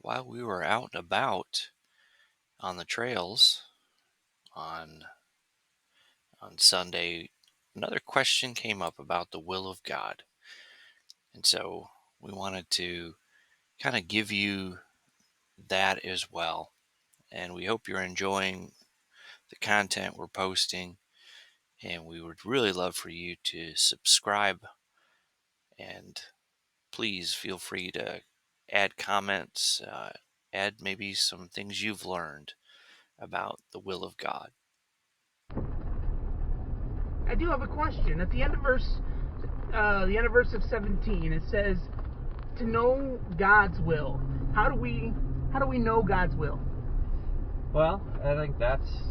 while we were out and about on the trails on Sunday, another question came up about the will of God. And so we wanted to kind of give you that as well. And we hope you're enjoying the content we're posting. And we would really love for you to subscribe, and please feel free to add comments, add maybe some things you've learned about the will of God. I do have a question. At the end of verse of 17, it says, "To know God's will." How do we know God's will? Well, I think that's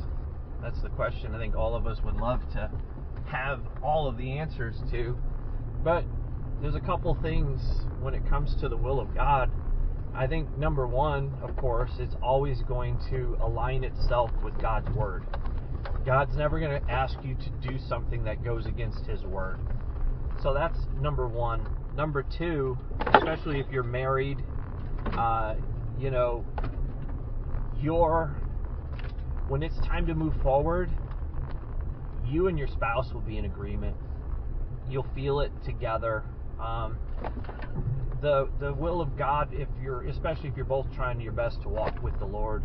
the question I think all of us would love to have all of the answers to. But there's a couple things when it comes to the will of God. I think number one, of course, it's always going to align itself with God's word. God's never going to ask you to do something that goes against his word. So that's number one. Number two, especially if you're married, when it's time to move forward, you and your spouse will be in agreement. You'll feel it together. The will of God, especially if you're both trying your best to walk with the Lord.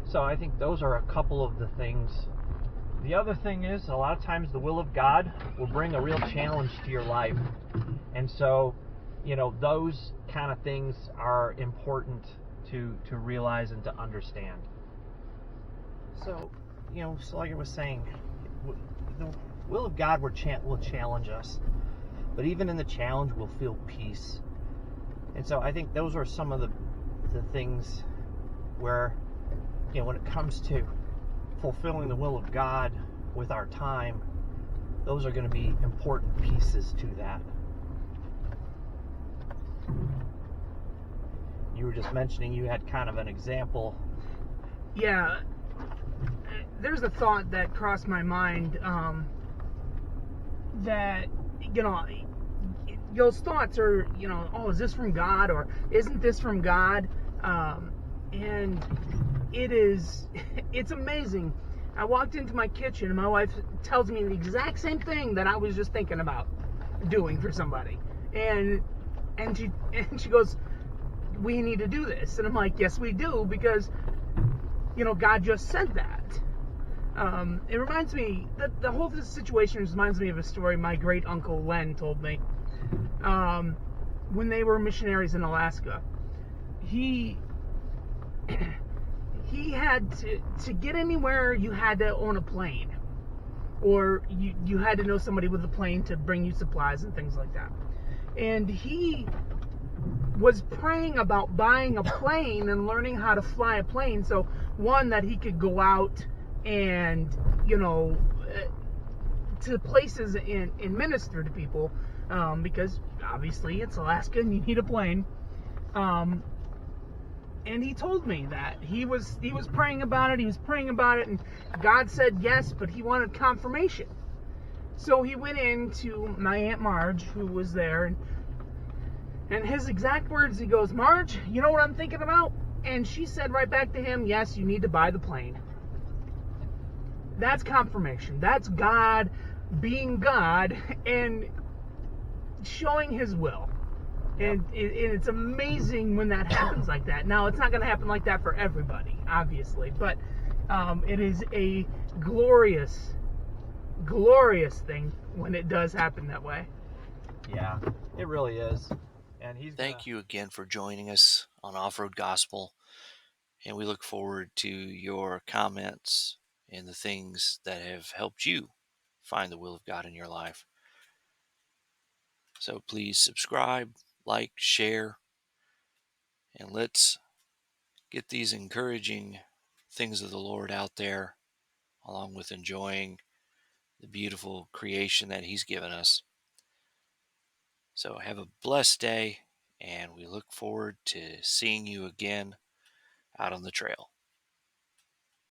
So I think those are a couple of the things. The other thing is, a lot of times the will of God will bring a real challenge to your life. And so, those kind of things are important to realize and to understand. So, like I was saying, the will of God will challenge us. But even in the challenge, we'll feel peace. And so I think those are some of the things where, when it comes to fulfilling the will of God with our time, those are going to be important pieces to that. You were just mentioning you had kind of an example. Yeah, there's a thought that crossed my mind that, those thoughts are, oh, is this from God, or isn't this from God? And it's amazing. I walked into my kitchen and my wife tells me the exact same thing that I was just thinking about doing for somebody. And she goes, "We need to do this." And I'm like, "Yes, we do, because, God just said that." It reminds me, the whole situation reminds me of a story my great uncle Len told me. When they were missionaries in Alaska, he had to get anywhere, you had to own a plane, or you had to know somebody with a plane to bring you supplies and things like that. And he was praying about buying a plane and learning how to fly a plane, so one, that he could go out and to places and minister to people, because obviously it's Alaska and you need a plane. And he told me that he was praying about it. He was praying about it, and God said yes, but he wanted confirmation. So he went in to my Aunt Marge, who was there, and his exact words, he goes, "Marge, you know what I'm thinking about?" And she said right back to him, "Yes, you need to buy the plane." That's confirmation. That's God being God and showing his will. And it's amazing when that happens like that. Now, it's not going to happen like that for everybody, obviously, but it is a glorious, glorious thing when it does happen that way. Yeah, it really is. And Thank you again for joining us on Off-Road Gospel, and we look forward to your comments and the things that have helped you find the will of God in your life. So please subscribe, like, share, and let's get these encouraging things of the Lord out there, along with enjoying the beautiful creation that He's given us. So have a blessed day, and we look forward to seeing you again out on the trail.